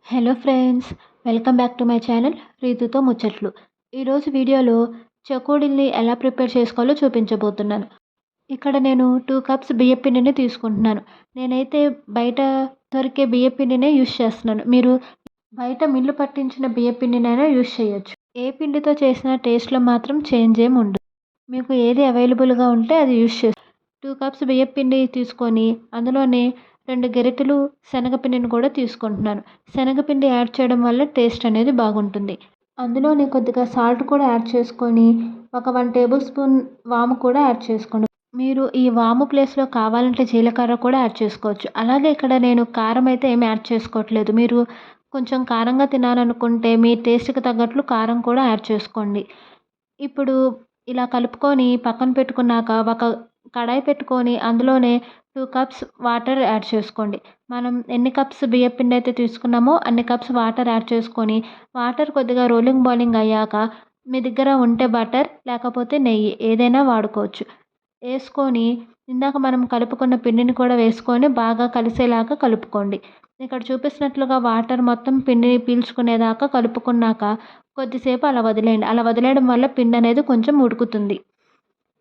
Hello friends, welcome back to my channel రీతుతో ముచ్చట్లు. ఈరోజు వీడియోలో చెకోడీల్ని ఎలా ప్రిపేర్ చేసుకోవాలో చూపించబోతున్నాను. ఇక్కడ నేను 2 కప్స్ బియ్యం పిండిని తీసుకుంటున్నాను. నేనైతే బయట దొరికే బియ్యం పిండినే యూజ్ చేస్తున్నాను. మీరు బయట మిల్లు పట్టించిన బియ్యం పిండినైనా యూజ్ చేయొచ్చు. ఏ పిండితో చేసిన టేస్ట్‌లో మాత్రం చేంజ్ ఏమి ఉండదు. మీకు ఏది అవైలబుల్‌గా ఉంటే అది యూజ్ చేసుకోండి. 2 కప్స్ బియ్యం పిండి తీసుకొని అందులోనే 2 గరిటెలు శనగపిండిని కూడా తీసుకుంటున్నాను. శనగపిండి యాడ్ చేయడం వల్ల టేస్ట్ అనేది బాగుంటుంది. అందులోనే కొద్దిగా సాల్ట్ కూడా యాడ్ చేసుకొని ఒక 1 టేబుల్ స్పూన్ వాము కూడా యాడ్ చేసుకోండి. మీరు ఈ వాము ప్లేస్‌లో కావాలంటే జీలకర్ర కూడా యాడ్ చేసుకోవచ్చు. అలాగే ఇక్కడ నేను కారం అయితే ఏమి యాడ్ చేసుకోవట్లేదు. మీరు కొంచెం కారంగా తినాలనుకుంటే మీ టేస్ట్‌కి తగ్గట్లు కారం కూడా యాడ్ చేసుకోండి. ఇప్పుడు ఇలా కలుపుకొని పక్కన పెట్టుకున్నాక ఒక కడాయి పెట్టుకొని అందులోనే 2 కప్స్ వాటర్ యాడ్ చేసుకోండి. మనం ఎన్ని కప్స్ బియ్యపిండి అయితే తీసుకున్నామో అన్ని కప్స్ వాటర్ యాడ్ చేసుకొని వాటర్ కొద్దిగా బాయిలింగ్ అయ్యాక మీ దగ్గర ఉంటే బటర్ లేకపోతే నెయ్యి ఏదైనా వాడుకోవచ్చు. ఏసుకొని ఇందాక మనం కలుపుకున్న పిండిని కూడా వేసుకొని బాగా కలిసేలాగా కలుపుకోండి. ఇక్కడ చూపిస్తున్నట్లుగా వాటర్ మొత్తం పిండిని పీల్చుకునేదాకా కలుపుకున్నాక కొద్దిసేపు అలా వదిలేయండి. అలా వదిలేయడం వల్ల పిండి అనేది కొంచెం ఉడుకుతుంది.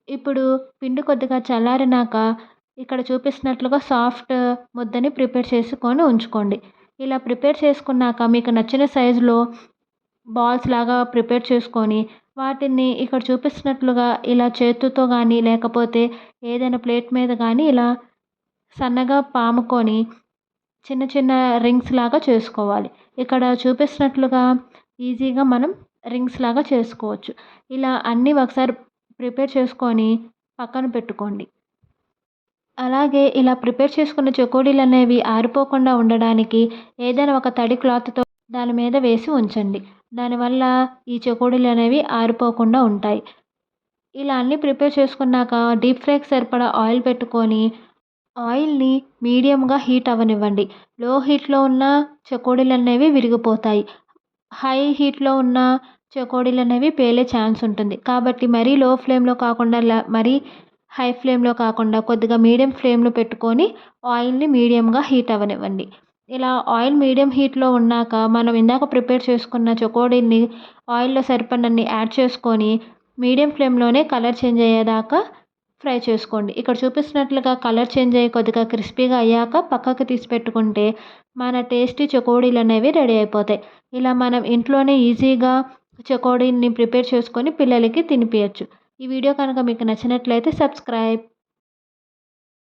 ఇప్పుడు పిండి కొద్దిగా చల్లారినాక ఇక్కడ చూపిస్తున్నట్లుగా సాఫ్ట్ ముద్దని ప్రిపేర్ చేసుకొని ఉంచుకోండి. ఇలా ప్రిపేర్ చేసుకున్నాక మీకు నచ్చిన సైజులో బాల్స్ లాగా ప్రిపేర్ చేసుకొని వాటిని ఇక్కడ చూపిస్తున్నట్లుగా ఇలా చేత్తో కానీ లేకపోతే ఏదైనా ప్లేట్ మీద కానీ ఇలా సన్నగా పాముకొని చిన్న చిన్న రింగ్స్ లాగా చేసుకోవాలి. ఇక్కడ చూపిస్తున్నట్లుగా ఈజీగా మనం రింగ్స్ లాగా చేసుకోవచ్చు. ఇలా అన్నీ ఒకసారి ప్రిపేర్ చేసుకొని పక్కన పెట్టుకోండి. అలాగే ఇలా ప్రిపేర్ చేసుకున్న చెకోడీలనేవి ఆరిపోకుండా ఉండడానికి ఏదైనా ఒక తడి క్లాత్‌తో దాని మీద వేసి ఉంచండి. దానివల్ల ఈ చెకోడీలనేవి ఆరిపోకుండా ఉంటాయి. ఇలా అన్నీ ప్రిపేర్ చేసుకున్నాక డీప్ ఫ్రైకి సరిపడా ఆయిల్ పెట్టుకొని ఆయిల్‌ని మీడియంగా హీట్ అవ్వనివ్వండి. లో హీట్‌లో ఉన్న చెకోడీలనేవి విరిగిపోతాయి. హై హీట్‌లో ఉన్న చెకోడీలనేవి పేలే ఛాన్స్ ఉంటుంది. కాబట్టి మరీ లో ఫ్లేమ్‌లో కాకుండా మరీ హై ఫ్లేమ్‌లో కాకుండా కొద్దిగా మీడియం ఫ్లేమ్‌లో పెట్టుకొని ఆయిల్‌ని మీడియంగా హీట్ అవ్వనివ్వండి. ఇలా ఆయిల్ మీడియం హీట్‌లో ఉన్నాక మనం ఇందాక ప్రిపేర్ చేసుకున్న చెకోడీని ఆయిల్‌లో సరిపడినన్ని యాడ్ చేసుకొని మీడియం ఫ్లేమ్‌లోనే కలర్ చేంజ్ అయ్యేదాకా ఫ్రై చేసుకోండి. ఇక్కడ చూపిస్తున్నట్లుగా కలర్ చేంజ్ అయ్యి కొద్దిగా క్రిస్పీగా అయ్యాక పక్కకు తీసి పెట్టుకుంటే మన టేస్టీ చెకోడీలనేవి రెడీ అయిపోతాయి. ఇలా మనం ఇంట్లోనే ఈజీగా చెకోడీని ప్రిపేర్ చేసుకొని పిల్లలకి తినిపియచ్చు. ఈ వీడియో కనుక మీకు నచ్చినట్లయితే సబ్స్క్రైబ్.